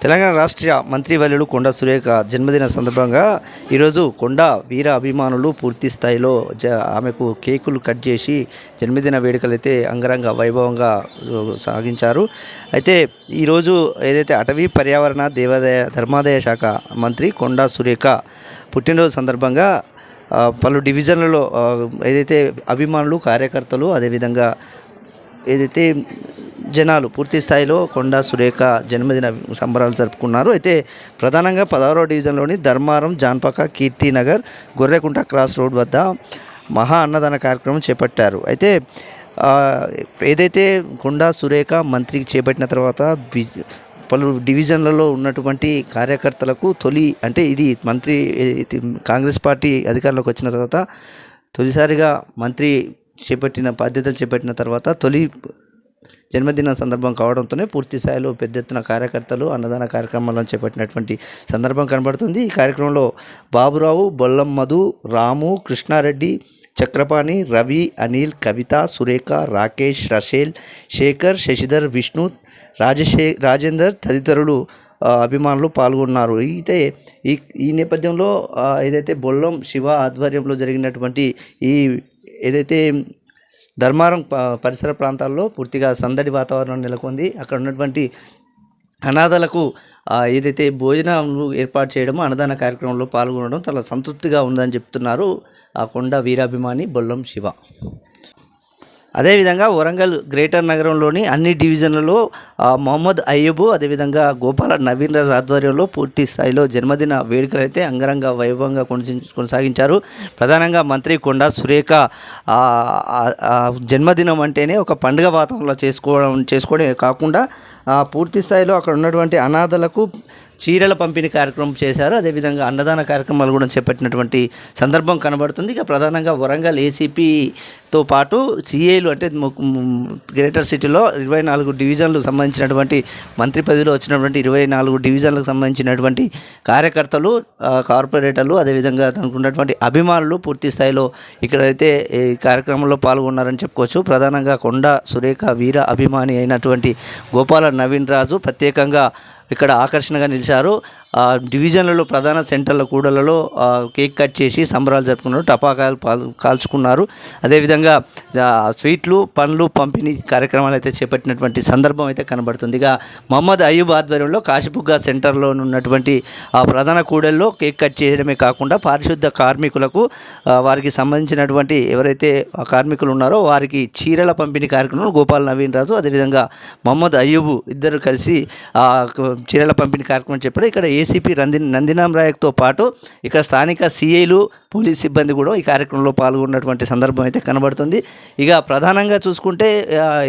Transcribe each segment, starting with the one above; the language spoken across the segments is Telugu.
తెలంగాణ రాష్ట్ర మంత్రివర్యులు కొండా సురేఖ జన్మదిన సందర్భంగా ఈరోజు కొండా వీర అభిమానులు పూర్తి స్థాయిలో ఆమెకు కేకులు కట్ చేసి జన్మదిన వేడుకలు అయితే అంగరంగ వైభవంగా సాగించారు. అయితే ఈరోజు ఏదైతే అటవీ పర్యావరణ దేవాదాయ ధర్మాదాయ శాఖ మంత్రి కొండా సురేఖ పుట్టినరోజు సందర్భంగా పలు డివిజన్లలో ఏదైతే అభిమానులు కార్యకర్తలు అదేవిధంగా ఏదైతే జనాలు పూర్తి స్థాయిలో కొండా సురేఖ జన్మదిన సంబరాలు జరుపుకున్నారు. అయితే ప్రధానంగా 16వ డివిజన్లోని ధర్మారం, జాన్పక, కీర్తినగర్, గొర్రెకుంట క్రాస్ రోడ్ వద్ద మహా అన్నదాన కార్యక్రమం చేపట్టారు. అయితే ఏదైతే కొండా సురేఖ మంత్రికి చేపట్టిన తర్వాత పలు డివిజన్లలో ఉన్నటువంటి కార్యకర్తలకు అంటే ఇది మంత్రి కాంగ్రెస్ పార్టీ అధికారంలోకి వచ్చిన తర్వాత తొలిసారిగా మంత్రి బాధ్యతలు చేపట్టిన తర్వాత తొలి జన్మదిన సందర్భం కావడంతోనే పూర్తి స్థాయిలో పెద్ద ఎత్తున కార్యకర్తలు అన్నదాన కార్యక్రమాలను చేపట్టినటువంటి సందర్భం కనబడుతుంది. ఈ కార్యక్రమంలో బాబురావు, బొల్లం మధు, రాము, కృష్ణారెడ్డి, చక్రపాణి, రవి, అనిల్, కవిత, సురేఖ, రాకేష్, రషేల్, శేఖర్, శశిధర్, విష్ణు, రాజేందర్ తదితరులు అభిమానులు పాల్గొన్నారు. అయితే ఈ నేపథ్యంలో ఏదైతే బొల్లం శివ ఆధ్వర్యంలో జరిగినటువంటి ఏదైతే ధర్మారం పరిసర ప్రాంతాల్లో పూర్తిగా సందడి వాతావరణం నెలకొంది. అక్కడ ఉన్నటువంటి అనాథలకు ఏదైతే భోజనాలు ఏర్పాటు చేయడమో అన్నదాన కార్యక్రమంలో పాల్గొనడం చాలా సంతృప్తిగా ఉందని చెప్తున్నారు ఆ కొండ వీరాభిమాని బొల్లం శివ. అదేవిధంగా వరంగల్ గ్రేటర్ నగరంలోని అన్ని డివిజన్లలో మొహమ్మద్ అయ్యూబ్ అదేవిధంగా గోపాల నవీన్ రాజ్ ఆధ్వర్యంలో పూర్తి స్థాయిలో జన్మదిన వేడుకలు అయితే అంగరంగ వైభవంగా కొనసాగించారు. ప్రధానంగా మంత్రి కొండా సురేఖ జన్మదినం అంటేనే ఒక పండుగ వాతావరణంలో చేసుకోవడమే కాకుండా పూర్తి స్థాయిలో అక్కడ ఉన్నటువంటి అనాథలకు చీరల పంపిణీ కార్యక్రమం చేశారు. అదేవిధంగా అన్నదాన కార్యక్రమాలు కూడా చేపట్టినటువంటి సందర్భం కనబడుతుంది. ఇక ప్రధానంగా వరంగల్ ఏసీపీతో పాటు సిఐలు అంటే గ్రేటర్ సిటీలో 24 డివిజన్లకు సంబంధించినటువంటి మంత్రి పదవిలో వచ్చినటువంటి 24 డివిజన్లకు సంబంధించినటువంటి కార్యకర్తలు, కార్పొరేటర్లు అదేవిధంగా తనకున్నటువంటి అభిమానులు పూర్తి స్థాయిలో ఇక్కడైతే ఈ కార్యక్రమంలో పాల్గొన్నారని చెప్పుకోవచ్చు. ప్రధానంగా కొండా సురేఖ వీర అభిమాని అయినటువంటి గోపాల నవీన్ రాజు ప్రత్యేకంగా ఇక్కడ ఆకర్షణగా నిలిచారు. డివిజన్లలో ప్రధాన సెంటర్ల కూడలలో కేక్ కట్ చేసి సంబరాలు జరుపుకున్నారు, టపాకాయలు కాల్చుకున్నారు. అదేవిధంగా స్వీట్లు, పండ్లు పంపిణీ కార్యక్రమాలు అయితే చేపట్టినటువంటి సందర్భం అయితే కనబడుతుంది. ఇక మొహమ్మద్ అయ్యూబ్ ఆధ్వర్యంలో కాశీబుగ్గ సెంటర్లో ఉన్నటువంటి ప్రధాన కూడల్లో కేక్ కట్ చేయడమే కాకుండా పారిశుద్ధ కార్మికులకు వారికి సంబంధించినటువంటి ఎవరైతే కార్మికులు ఉన్నారో వారికి చీరల పంపిణీ కార్యక్రమం గోపాల్ నవీన్ రాజు అదేవిధంగా మొహమ్మద్ అయ్యూబ్ ఇద్దరు కలిసి చీరల పంపిణీ కార్యక్రమం చెప్పారు. ఇక్కడ ఏసీపీ నందినామ్ రాయక్తో పాటు ఇక్కడ స్థానిక సిఐలు, పోలీస్ సిబ్బంది కూడా ఈ కార్యక్రమంలో పాల్గొన్నటువంటి సందర్భం అయితే కనబడుతుంది. ఇక ప్రధానంగా చూసుకుంటే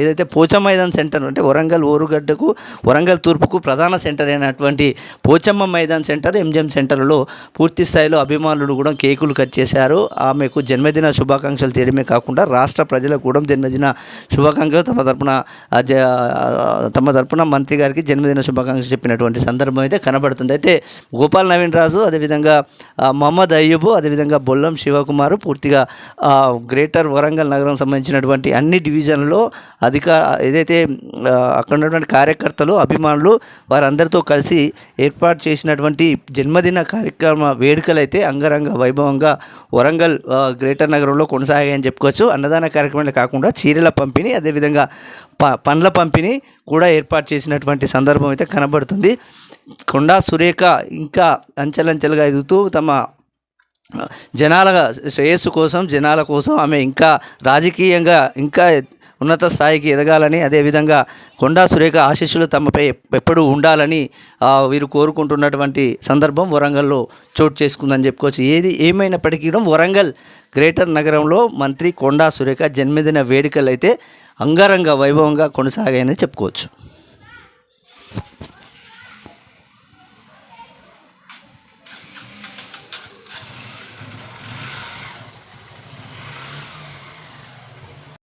ఏదైతే పోచమ్మ మైదాన్ సెంటర్ అంటే వరంగల్ ఓరుగడ్డకు వరంగల్ తూర్పుకు ప్రధాన సెంటర్ అయినటువంటి పోచమ్మ మైదాన్ సెంటర్, ఎంజిఎం సెంటర్లో పూర్తి స్థాయిలో అభిమానులు కూడా కేకులు కట్ చేశారు. ఆమెకు జన్మదిన శుభాకాంక్షలు తీయడమే కాకుండా రాష్ట్ర ప్రజలకు కూడా జన్మదిన శుభాకాంక్షలు తమ తరపున మంత్రి గారికి జన్మదిన శుభాకాంక్షలు చెప్పినటువంటి సందర్భం అయితే కనబడుతుంది. అయితే గోపాల్ నవీన్ రాజు అదేవిధంగా మొహమ్మద్ అయ్యూబ్ అదేవిధంగా బొల్లం శివకుమారు పూర్తిగా గ్రేటర్ వరంగల్ నగరం సంబంధించినటువంటి అన్ని డివిజన్లలో ఏదైతే అక్కడ ఉన్నటువంటి కార్యకర్తలు, అభిమానులు వారందరితో కలిసి ఏర్పాటు చేసినటువంటి జన్మదిన కార్యక్రమ వేడుకలు అయితే అంగరంగ వైభవంగా వరంగల్ గ్రేటర్ నగరంలో కొనసాగాయని చెప్పుకోవచ్చు. అన్నదాన కార్యక్రమాలు కాకుండా చీరల పంపిణీ అదేవిధంగా పండ్ల పంపిణీ కూడా ఏర్పాటు చేసినటువంటి సందర్భం అయితే కనబడుతుంది. కొండా సురేఖ ఇంకా అంచెలంచెలుగా ఎదుగుతూ తమ జనాల శ్రేయస్సు కోసం, జనాల కోసం ఆమె ఇంకా రాజకీయంగా ఇంకా ఉన్నత స్థాయికి ఎదగాలని అదేవిధంగా కొండా సురేఖ ఆశీస్సులు తమపై ఎప్పుడూ ఉండాలని వీరు కోరుకుంటున్నటువంటి సందర్భం వరంగల్లో చోటు చేసుకుందని చెప్పుకోవచ్చు. ఏమైనప్పటికీ వరంగల్ గ్రేటర్ నగరంలో మంత్రి కొండా సురేఖ జన్మదిన వేడుకలు అయితే అంగరంగ వైభవంగా కొనసాగాయని చెప్పుకోవచ్చు.